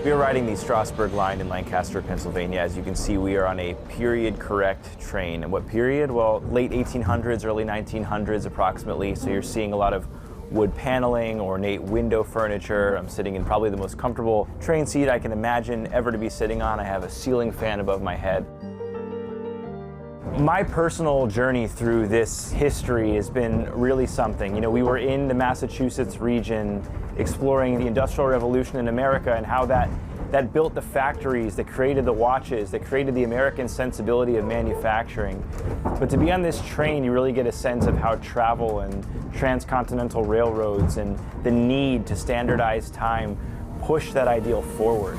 We are riding the Strasburg line in Lancaster, Pennsylvania. As you can see, we are on a period-correct train. And what period? Well, late 1800s, early 1900s approximately. So you're seeing a lot of wood paneling, ornate window furniture. I'm sitting in probably the most comfortable train seat I can imagine ever to be sitting on. I have a ceiling fan above my head. My personal journey through this history has been really something. You know, we were in the Massachusetts region exploring the Industrial Revolution in America and how that built the factories, that created the watches, that created the American sensibility of manufacturing. But to be on this train, you really get a sense of how travel and transcontinental railroads and the need to standardize time push that ideal forward.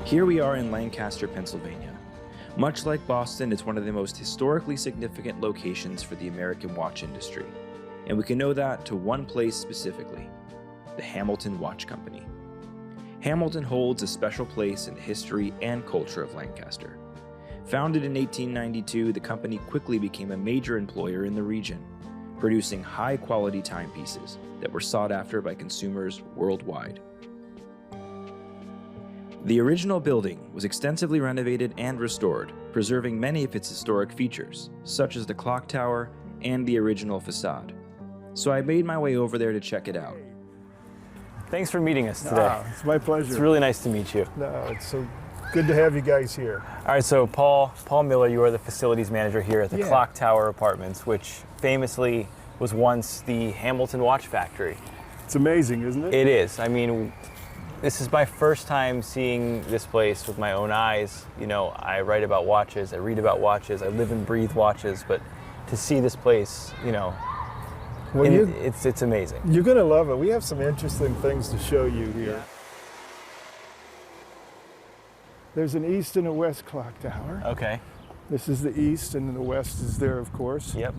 Here we are in Lancaster, Pennsylvania. Much like Boston, it's one of the most historically significant locations for the American watch industry. And we can know that to one place specifically, the Hamilton Watch Company. Hamilton holds a special place in the history and culture of Lancaster. Founded in 1892, the company quickly became a major employer in the region, producing high-quality timepieces that were sought after by consumers worldwide. The original building was extensively renovated and restored, preserving many of its historic features, such as the clock tower and the original facade. So I made my way over there to check it out. Thanks for meeting us today. It's my pleasure. It's really nice to meet you. No, it's so good to have you guys here. All right, so Paul Miller, you are the facilities manager here at the Clock Tower Apartments, which famously was once the Hamilton Watch Factory. It's amazing, isn't it? It is. I mean, this is my first time seeing this place with my own eyes. You know, I write about watches, I read about watches, I live and breathe watches, but to see this place, you know, well, it's amazing. You're gonna love it. We have some interesting things to show you here. Yeah. There's an east and a west clock tower. Okay. This is the east, and the west is there, of course. Yep.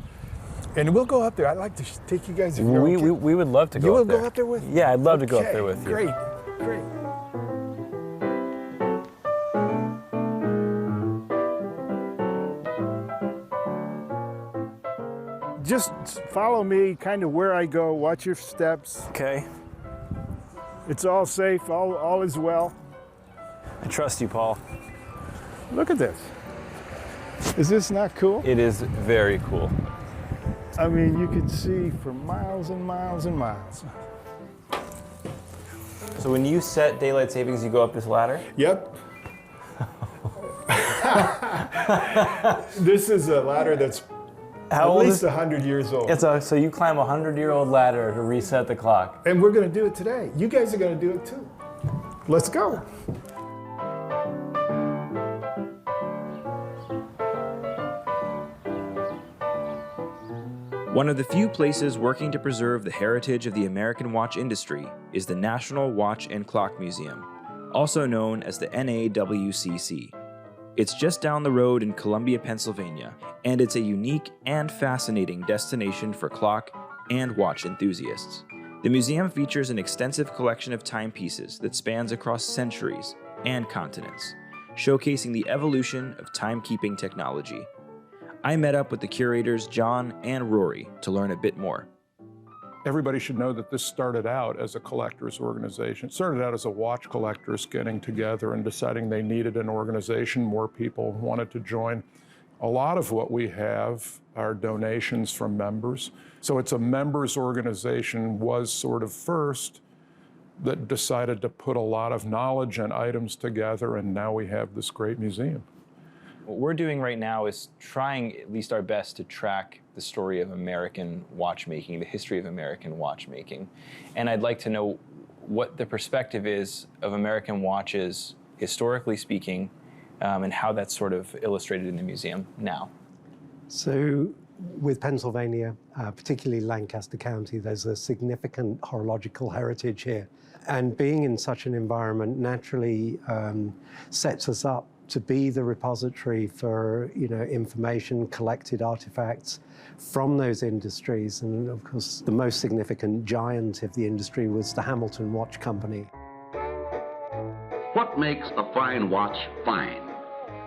And we'll go up there. I'd like to take you guys. If we would love to go up there. You will go up there with me? Yeah, I'd love to go up there with you. Great. Great. Just follow me, kind of where I go, watch your steps. Okay. It's all safe, all is well. I trust you, Paul. Look at this. Is this not cool? It is very cool. I mean, you can see for miles and miles and miles. So when you set daylight savings, you go up this ladder? Yep. This is a ladder that's at least 100 years old. So you climb a 100-year-old ladder to reset the clock. And we're going to do it today. You guys are going to do it too. Let's go. One of the few places working to preserve the heritage of the American watch industry is the National Watch and Clock Museum, also known as the NAWCC. It's just down the road in Columbia, Pennsylvania, and it's a unique and fascinating destination for clock and watch enthusiasts. The museum features an extensive collection of timepieces that spans across centuries and continents, showcasing the evolution of timekeeping technology. I met up with the curators John and Rory to learn a bit more. Everybody should know that this started out as a collectors organization. It started out as a watch collectors getting together and deciding they needed an organization. More people wanted to join. A lot of what we have are donations from members. So it's a members organization was sort of first that decided to put a lot of knowledge and items together, and now we have this great museum. What we're doing right now is trying at least our best to track the story of American watchmaking, the history of American watchmaking. And I'd like to know what the perspective is of American watches, historically speaking, and how that's sort of illustrated in the museum now. So with Pennsylvania, particularly Lancaster County, there's a significant horological heritage here. And being in such an environment naturally sets us up to be the repository for, information, collected artifacts from those industries. And of course, the most significant giant of the industry was the Hamilton Watch Company. What makes a fine watch fine?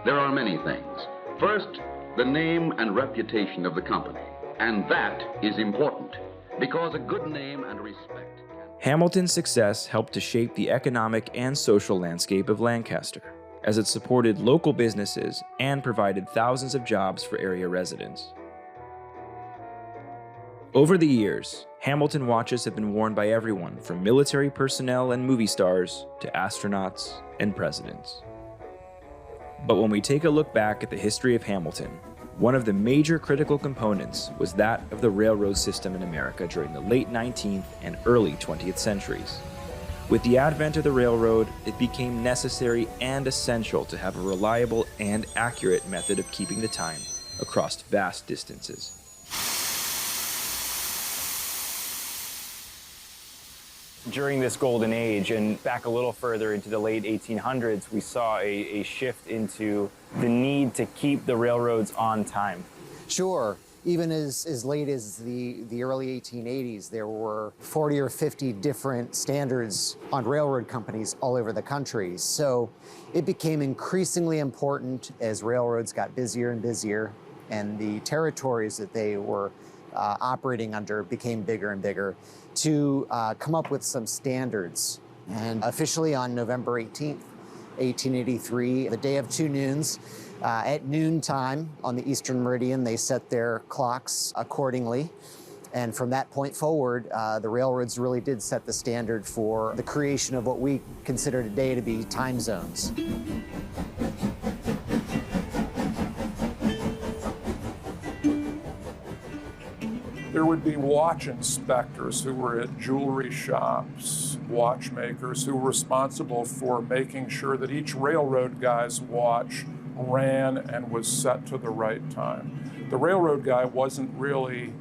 There are many things. First, the name and reputation of the company. And that is important, because a good name and respect can... Hamilton's success helped to shape the economic and social landscape of Lancaster, as it supported local businesses and provided thousands of jobs for area residents. Over the years, Hamilton watches have been worn by everyone from military personnel and movie stars to astronauts and presidents. But when we take a look back at the history of Hamilton, one of the major critical components was that of the railroad system in America during the late 19th and early 20th centuries. With the advent of the railroad, it became necessary and essential to have a reliable and accurate method of keeping the time across vast distances. During this golden age, and back a little further into the late 1800s, we saw a shift into the need to keep the railroads on time. Sure. Even as late as the early 1880s, there were 40 or 50 different standards on railroad companies all over the country. So it became increasingly important as railroads got busier and busier, and the territories that they were operating under became bigger and bigger, to come up with some standards. And officially on November 18th, 1883, the day of two noons, at noontime on the Eastern Meridian, they set their clocks accordingly. And from that point forward, the railroads really did set the standard for the creation of what we consider today to be time zones. There would be watch inspectors who were at jewelry shops, watchmakers who were responsible for making sure that each railroad guy's watch ran and was set to the right time. The railroad guy wasn't really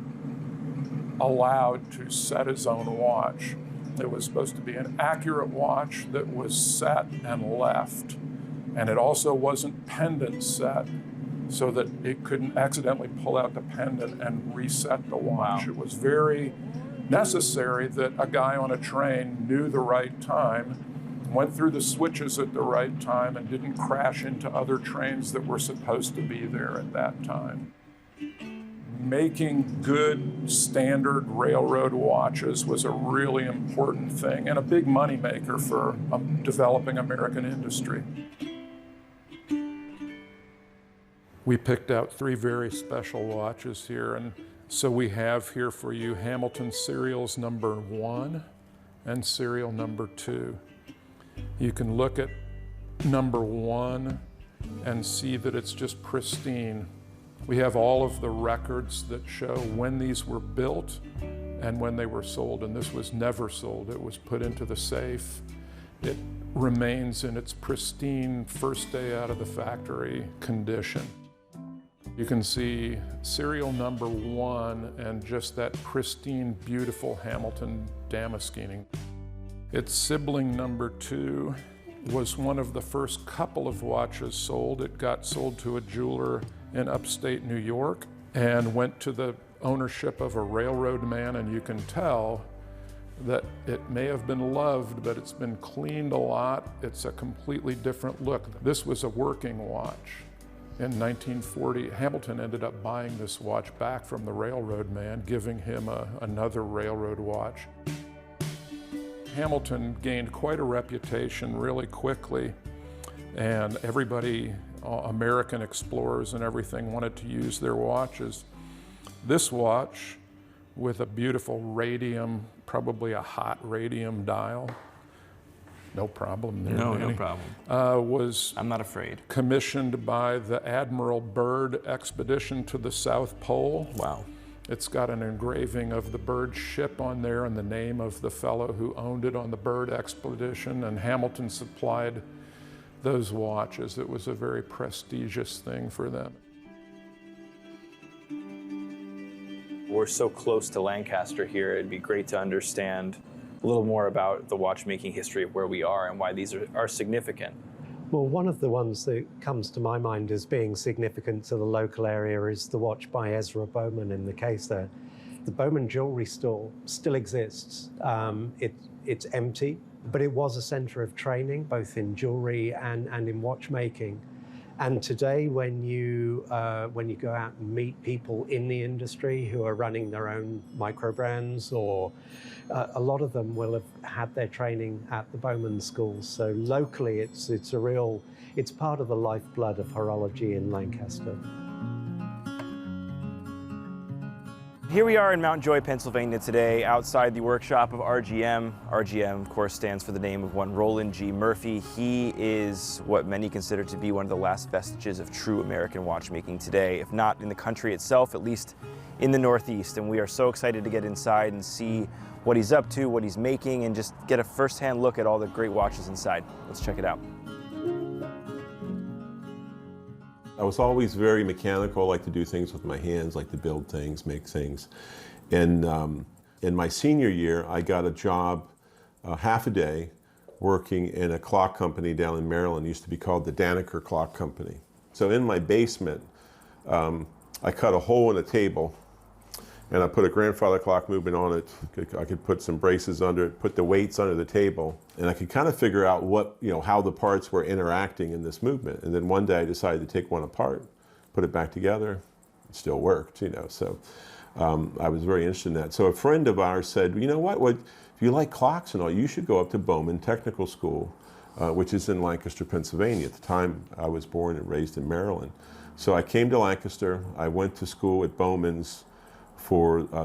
allowed to set his own watch. It was supposed to be an accurate watch that was set and left. And it also wasn't pendant set, so that it couldn't accidentally pull out the pendant and reset the watch. Wow. It was very necessary that a guy on a train knew the right time, went through the switches at the right time, and didn't crash into other trains that were supposed to be there at that time. Making good standard railroad watches was a really important thing and a big moneymaker for developing American industry. We picked out three very special watches here, and so we have here for you Hamilton serials number 1 and serial number 2. You can look at number 1 and see that it's just pristine. We have all of the records that show when these were built and when they were sold, and this was never sold. It was put into the safe. It remains in its pristine, first day out of the factory condition. You can see serial number 1 and just that pristine, beautiful Hamilton damascening. Its sibling number 2 was one of the first couple of watches sold. It got sold to a jeweler in upstate New York and went to the ownership of a railroad man, and you can tell that it may have been loved, but it's been cleaned a lot. It's a completely different look. This was a working watch. In 1940, Hamilton ended up buying this watch back from the railroad man, giving him another railroad watch. Hamilton gained quite a reputation really quickly, and everybody, American explorers and everything, wanted to use their watches. This watch, with a beautiful radium, probably a hot radium dial, no problem there, No, Danny. no problem. Was I'm not afraid. commissioned by the Admiral Byrd expedition to the South Pole. Wow. It's got an engraving of the Byrd ship on there and the name of the fellow who owned it on the Byrd expedition, and Hamilton supplied those watches. It was a very prestigious thing for them. We're so close to Lancaster here, it'd be great to understand a little more about the watchmaking history of where we are and why these are significant. Well, one of the ones that comes to my mind as being significant to the local area is the watch by Ezra Bowman in the case there. The Bowman jewelry store still exists. It's empty, but it was a center of training, both in jewelry and in watchmaking. And today, when you go out and meet people in the industry who are running their own micro brands, or a lot of them will have had their training at the Bowman schools. So locally, it's part of the lifeblood of horology in Lancaster. Here we are in Mount Joy, Pennsylvania today, outside the workshop of RGM. RGM, of course, stands for the name of one Roland G. Murphy. He is what many consider to be one of the last vestiges of true American watchmaking today, if not in the country itself, at least in the Northeast. And we are so excited to get inside and see what he's up to, what he's making, and just get a first-hand look at all the great watches inside. Let's check it out. I was always very mechanical, like to do things with my hands, like to build things, make things. And in my senior year, I got a job half a day working in a clock company down in Maryland. It used to be called the Danaker Clock Company. So in my basement, I cut a hole in a table and I put a grandfather clock movement on it. I could put some braces under it, put the weights under the table, and I could kind of figure out how the parts were interacting in this movement. And then one day I decided to take one apart, put it back together. It still worked, So I was very interested in that. So a friend of ours said, you know what, if you like clocks and all, you should go up to Bowman Technical School, which is in Lancaster, Pennsylvania. At the time, I was born and raised in Maryland. So I came to Lancaster. I went to school at Bowman's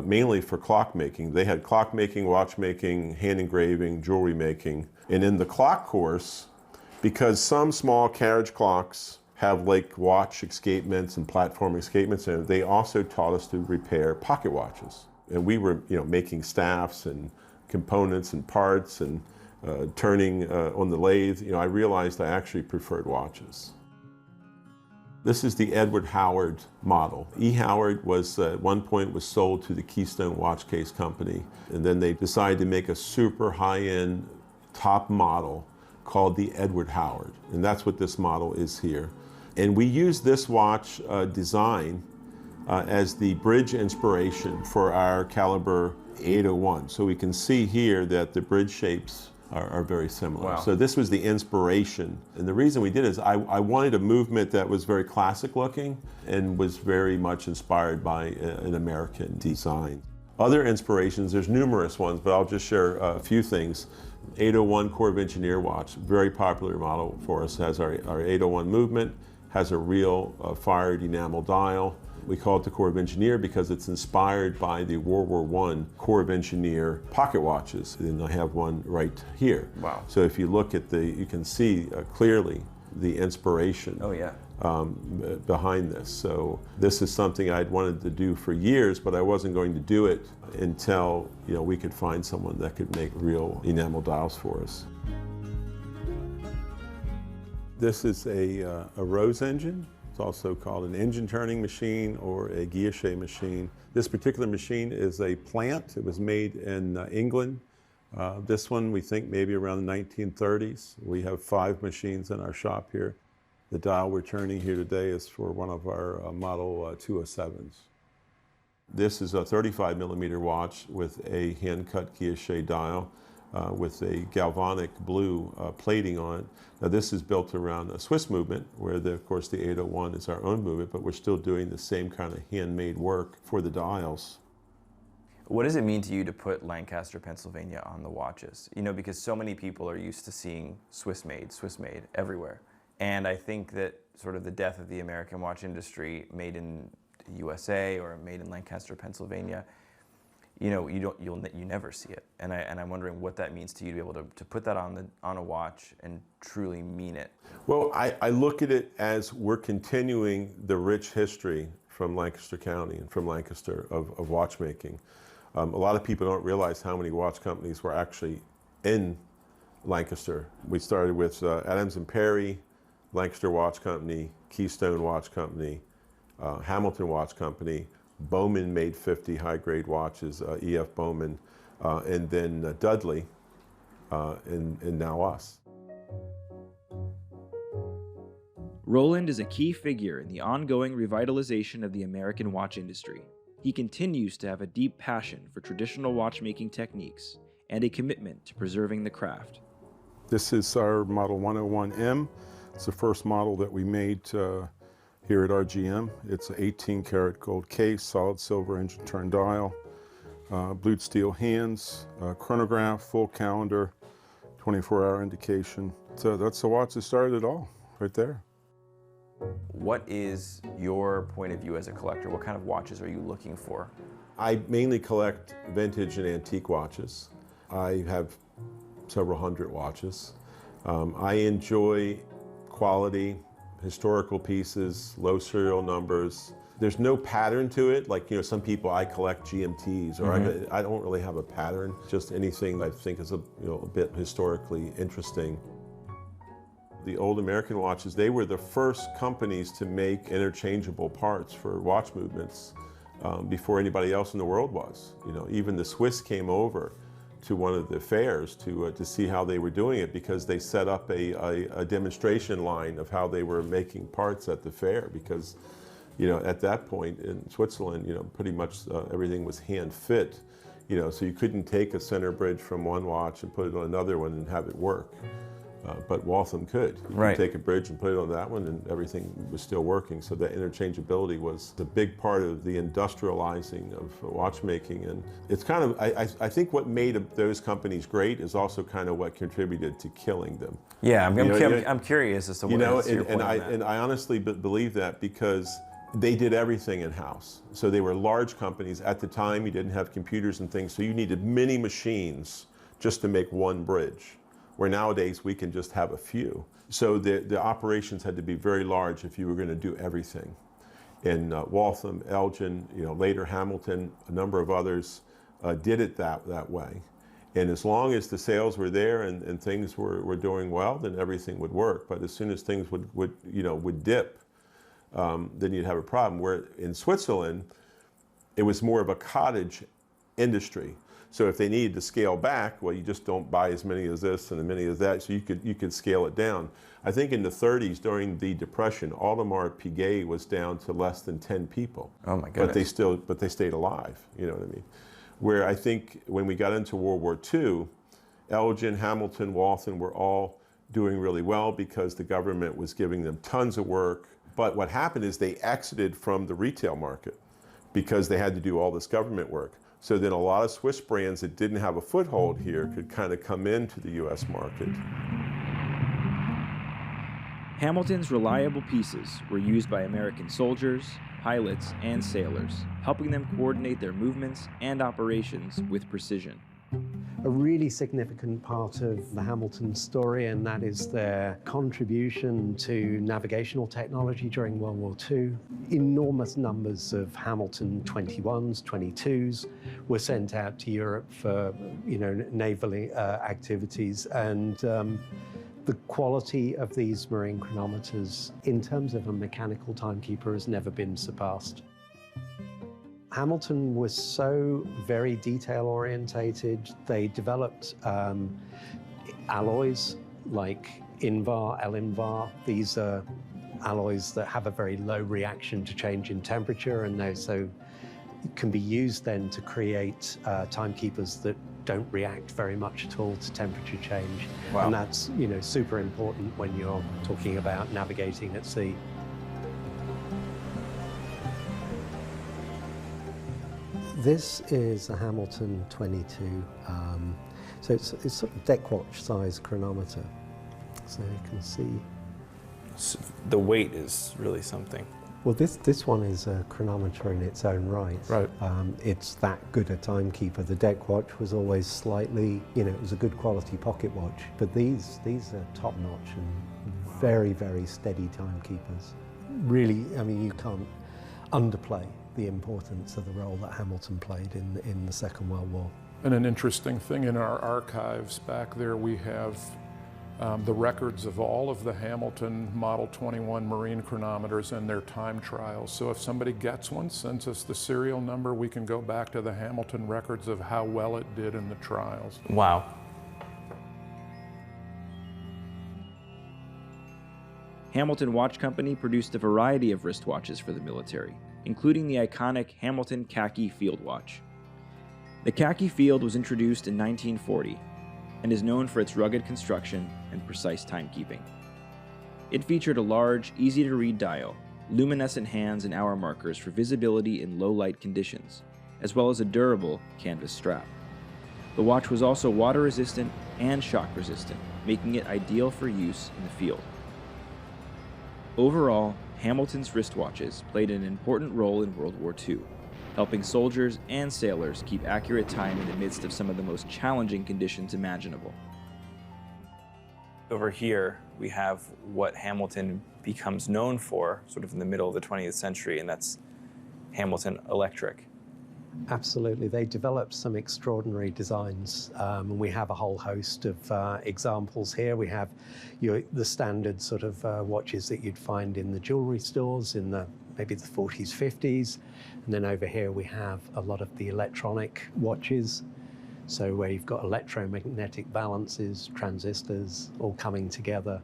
mainly for clockmaking. They had clockmaking, watchmaking, hand engraving, jewelry making. And in the clock course, because some small carriage clocks have like watch escapements and platform escapements, and they also taught us to repair pocket watches. And we were, making staffs and components and parts and turning on the lathe. I realized I actually preferred watches. This is the Edward Howard model. E. Howard was, at one point, was sold to the Keystone Watch Case Company. And then they decided to make a super high-end top model called the Edward Howard. And that's what this model is here. And we use this watch design as the bridge inspiration for our caliber 801. So we can see here that the bridge shapes are very similar. Wow. So this was the inspiration. And the reason we did is I wanted a movement that was very classic looking and was very much inspired by an American design. Other inspirations, there's numerous ones, but I'll just share a few things. 801 Corps of Engineer watch, very popular model for us, has our 801 movement, has a real fired enamel dial. We call it the Corps of Engineer because it's inspired by the World War I Corps of Engineer pocket watches. And I have one right here. Wow. So if you look at you can see clearly the inspiration behind this. So this is something I'd wanted to do for years, but I wasn't going to do it until we could find someone that could make real enamel dials for us. This is a Rose engine. It's also called an engine turning machine or a guilloche machine. This particular machine is a plant. It was made in England. This one we think maybe around the 1930s. We have 5 machines in our shop here. The dial we're turning here today is for one of our model 207s. This is a 35 millimeter watch with a hand-cut guilloche dial with a galvanic blue plating on it. Now this is built around a Swiss movement where of course the 801 is our own movement, but we're still doing the same kind of handmade work for the dials. What does it mean to you to put Lancaster, Pennsylvania on the watches? Because so many people are used to seeing Swiss made everywhere. And I think that sort of the death of the American watch industry, made in the USA or made in Lancaster, Pennsylvania, you never see it. And I'm wondering what that means to you to be able to put that on a watch and truly mean it. Well, I look at it as we're continuing the rich history from Lancaster County and from Lancaster of watchmaking. A lot of people don't realize how many watch companies were actually in Lancaster. We started with Adams and Perry, Lancaster Watch Company, Keystone Watch Company, Hamilton Watch Company. Bowman made 50 high-grade watches, E.F. Bowman, and then Dudley, and now us. Roland is a key figure in the ongoing revitalization of the American watch industry. He continues to have a deep passion for traditional watchmaking techniques and a commitment to preserving the craft. This is our Model 101M. It's the first model that we made here at RGM. It's an 18-karat gold case, solid silver engine turn dial, blued steel hands, chronograph, full calendar, 24-hour indication. So that's the watch that started it all, right there. What is your point of view as a collector? What kind of watches are you looking for? I mainly collect vintage and antique watches. I have several hundred watches. I enjoy quality, historical pieces, low serial numbers. There's no pattern to it. Like, you know, some people, I collect GMTs, or I don't really have a pattern, just anything I think is a bit historically interesting. The old American watches, they were the first companies to make interchangeable parts for watch movements before anybody else in the world was. You know, even the Swiss came over to one of the fairs to see how they were doing it, because they set up a demonstration line of how they were making parts at the fair, because, you know, at that point in Switzerland, you know, pretty much everything was hand fit, you know, so you couldn't take a center bridge from one watch and put it on another one and have it work. But Waltham could. You could take a bridge and put it on that one and everything was still working. So that interchangeability was a big part of the industrializing of watchmaking. And it's kind of, I think what made those companies great is also kind of what contributed to killing them. Yeah, I'm curious as to what is your point on that. And I honestly believe that, because they did everything in-house. So they were large companies. At the time, you didn't have computers and things, so you needed many machines just to make one bridge, where nowadays we can just have a few. So the operations had to be very large if you were going to do everything. And Waltham, Elgin, you know, later Hamilton, a number of others did it that way. And as long as the sales were there and things were doing well, then everything would work. But as soon as things would dip, then you'd have a problem. Where in Switzerland, it was more of a cottage industry. So if they needed to scale back, well, you just don't buy as many as this and as many as that, so you could scale it down. I think in the 30s, during the Depression, Audemars Piguet was down to less than 10 people. Oh my goodness. But they stayed alive, you know what I mean? Where I think when we got into World War II, Elgin, Hamilton, Waltham were all doing really well because the government was giving them tons of work. But what happened is they exited from the retail market because they had to do all this government work. So then a lot of Swiss brands that didn't have a foothold here could kind of come into the US market. Hamilton's reliable pieces were used by American soldiers, pilots, and sailors, helping them coordinate their movements and operations with precision. A really significant part of the Hamilton story, and that is their contribution to navigational technology during World War II. Enormous numbers of Hamilton 21s, 22s were sent out to Europe for, naval activities, and the quality of these marine chronometers in terms of a mechanical timekeeper has never been surpassed. Hamilton was so very detail-orientated. They developed alloys like Invar, L-Invar. These are alloys that have a very low reaction to change in temperature, and they so can be used then to create timekeepers that don't react very much at all to temperature change. Wow. And that's super important when you're talking about navigating at sea. This is a Hamilton 22, so it's sort of deck watch size chronometer. So you can see. So the weight is really something. Well, this one is a chronometer in its own right. Right. It's that good a timekeeper. The deck watch was always slightly, it was a good quality pocket watch, but these are top notch and very, very steady timekeepers. Really, I mean, you can't underplay the importance of the role that Hamilton played in the Second World War. And an interesting thing, in our archives back there, we have the records of all of the Hamilton Model 21 marine chronometers and their time trials. So if somebody gets one, sends us the serial number, we can go back to the Hamilton records of how well it did in the trials. Wow. Hamilton Watch Company produced a variety of wristwatches for the military, including the iconic Hamilton Khaki Field Watch. The Khaki Field was introduced in 1940 and is known for its rugged construction and precise timekeeping. It featured a large, easy-to-read dial, luminescent hands and hour markers for visibility in low-light conditions, as well as a durable canvas strap. The watch was also water-resistant and shock-resistant, making it ideal for use in the field. Overall, Hamilton's wristwatches played an important role in World War II, helping soldiers and sailors keep accurate time in the midst of some of the most challenging conditions imaginable. Over here, we have what Hamilton becomes known for, sort of in the middle of the 20th century, and that's Hamilton Electric. Absolutely. They developed some extraordinary designs, and we have a whole host of examples here. We have the standard sort of watches that you'd find in the jewelry stores in maybe the 40s, 50s. And then over here we have a lot of the electronic watches. So where you've got electromagnetic balances, transistors, all coming together.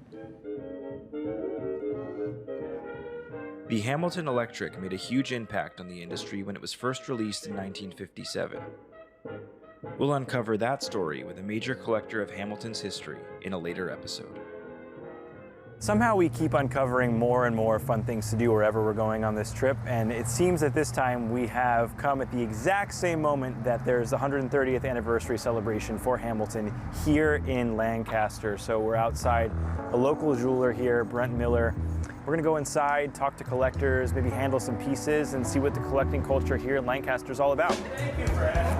The Hamilton Electric made a huge impact on the industry when it was first released in 1957. We'll uncover that story with a major collector of Hamilton's history in a later episode. Somehow we keep uncovering more and more fun things to do wherever we're going on this trip, and it seems that this time we have come at the exact same moment that there's the 130th anniversary celebration for Hamilton here in Lancaster. So we're outside a local jeweler here, Brent Miller. We're gonna go inside, talk to collectors, maybe handle some pieces, and see what the collecting culture here in Lancaster is all about.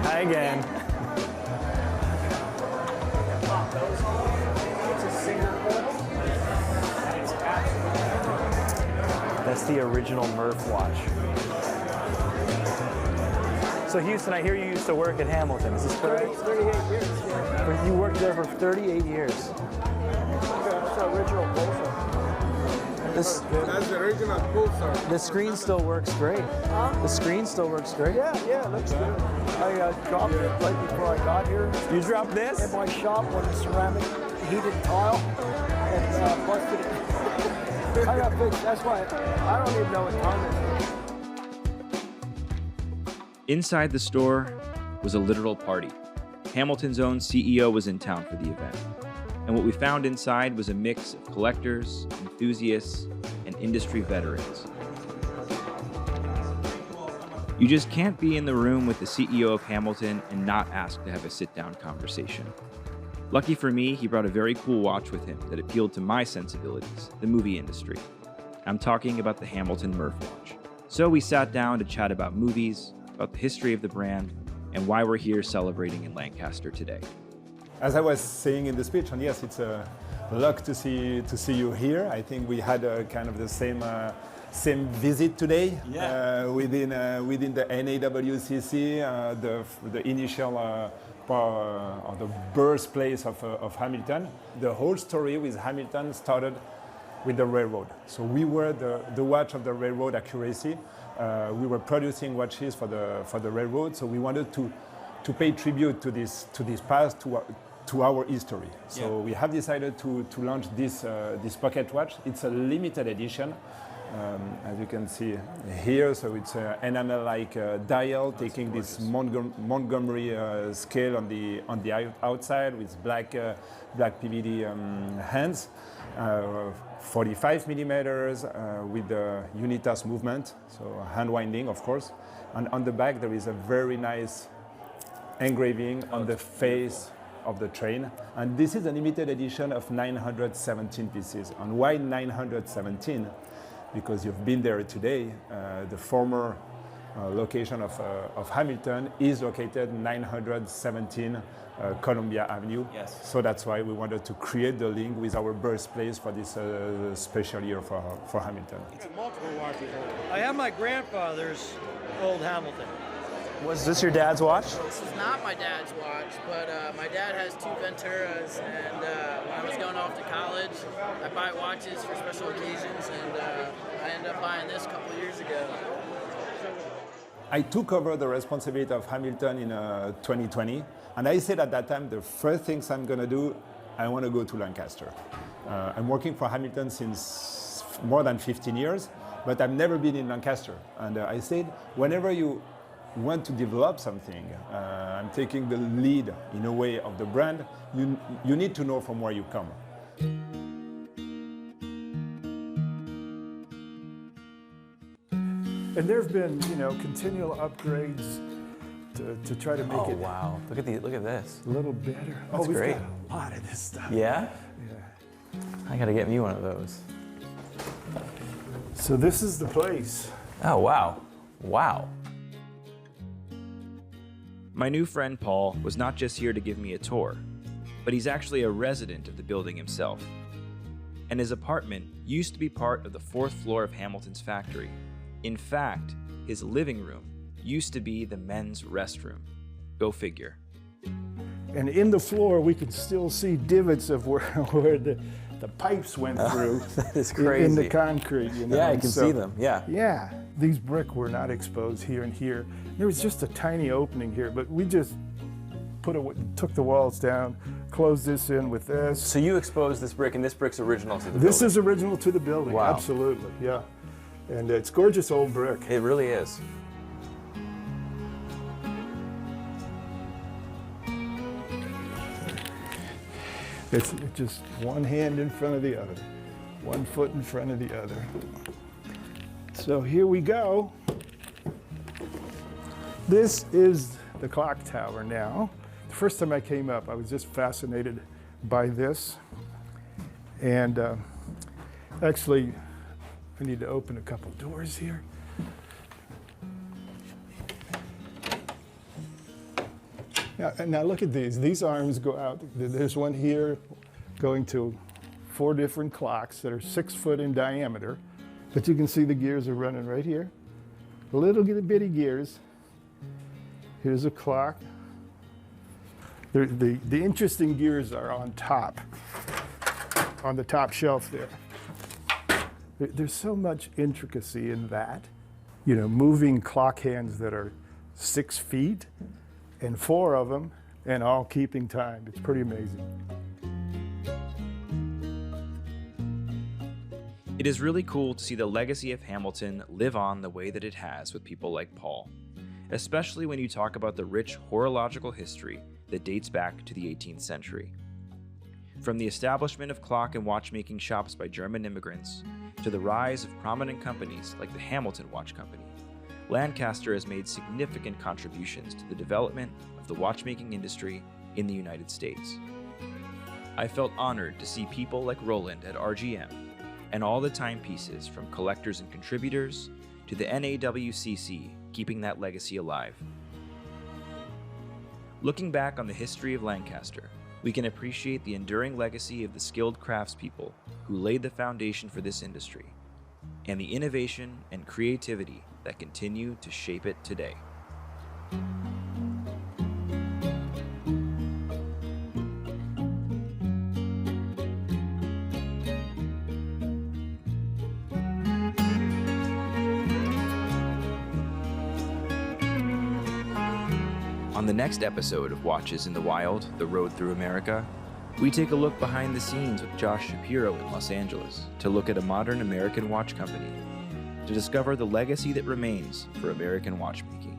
Hi again. That's the original Murph watch. So Houston, I hear you used to work at Hamilton, is this correct? 38 years, yeah. You worked there for 38 years. That's the original pulsar. That's the original pulsar. The screen still works great. Huh? The screen still works great. Yeah, it looks good. I dropped it right before I got here. You dropped this? In my shop when the ceramic heated tile and busted it. I got fixed. That's why I don't even know what time it is. Inside the store was a literal party. Hamilton's own CEO was in town for the event. And what we found inside was a mix of collectors, enthusiasts, and industry veterans. You just can't be in the room with the CEO of Hamilton and not ask to have a sit-down conversation. Lucky for me, he brought a very cool watch with him that appealed to my sensibilities, the movie industry. I'm talking about the Hamilton Murph watch. So we sat down to chat about movies, about the history of the brand, and why we're here celebrating in Lancaster today. As I was saying in the speech, and yes, it's a luck to see you here. I think we had kind of the same visit today within the NAWCC, the initial or the birthplace of Hamilton. The whole story with Hamilton started with the railroad. So we were the watch of the railroad accuracy. We were producing watches for the railroad, so we wanted to pay tribute to this past, to our history. So we have decided to launch this pocket watch. It's a limited edition. As you can see here, so it's an enamel-like dial, taking this Montgomery scale on the outside with black PVD hands, 45 millimeters with the unitas movement, so hand winding, of course. And on the back there is a very nice engraving on the face of the train. And this is a limited edition of 917 pieces. And why 917? Because you've been there today. The former location of Hamilton is located 917 Columbia Avenue. Yes. So that's why we wanted to create the link with our birthplace for this special year for Hamilton. Multiple watches. I have my grandfather's old Hamilton. Was this your dad's watch? This is not my dad's watch, but my dad has two Venturas, and when I was going off to college, I buy watches for special occasions, and I ended up buying this a couple years ago. I took over the responsibility of Hamilton in 2020, and I said at that time, the first things I'm going to do, I want to go to Lancaster. I'm working for Hamilton since more than 15 years, but I've never been in Lancaster. And I said, whenever you want to develop something, I'm taking the lead in a way of the brand, you need to know from where you come. And there have been, continual upgrades to try to make it wow. Look at this. a little better. That's we've great. got a lot of this stuff. Yeah? Yeah. I gotta get me one of those. So this is the place. Oh, wow. Wow. My new friend Paul was not just here to give me a tour, but he's actually a resident of the building himself. And his apartment used to be part of the 4th floor of Hamilton's factory. In fact, his living room used to be the men's restroom. Go figure. And in the floor, we can still see divots of where the pipes went through. That is crazy. In the concrete, Yeah, I can see them, yeah. Yeah, these brick were not exposed here and here. There was just a tiny opening here, but we just took the walls down, closed this in with this. So you exposed this brick, and this brick's original to the This building? is original to the building, Wow. Absolutely, yeah. And it's gorgeous old brick. It really is. It's just one hand in front of the other, one foot in front of the other. So here we go. This is the clock tower now. The first time I came up, I was just fascinated by this. And actually, I need to open a couple doors here. Now look at these. These arms go out. There's one here going to 4 different clocks that are 6 foot in diameter. But you can see the gears are running right here. Little bitty gears. Here's a clock. The interesting gears are on top, on the top shelf there. There's so much intricacy in that. Moving clock hands that are 6 feet and 4 of them, and all keeping time. It's pretty amazing. It is really cool to see the legacy of Hamilton live on the way that it has with people like Paul, especially when you talk about the rich horological history that dates back to the 18th century. From the establishment of clock and watchmaking shops by German immigrants, to the rise of prominent companies like the Hamilton Watch Company, Lancaster has made significant contributions to the development of the watchmaking industry in the United States. I felt honored to see people like Roland at RGM and all the timepieces from collectors and contributors to the NAWCC keeping that legacy alive. Looking back on the history of Lancaster, we can appreciate the enduring legacy of the skilled craftspeople who laid the foundation for this industry, and the innovation and creativity that continue to shape it today. On the next episode of Watches in the Wild, The Road Through America, we take a look behind the scenes with Josh Shapiro in Los Angeles to look at a modern American watch company, to discover the legacy that remains for American watchmaking.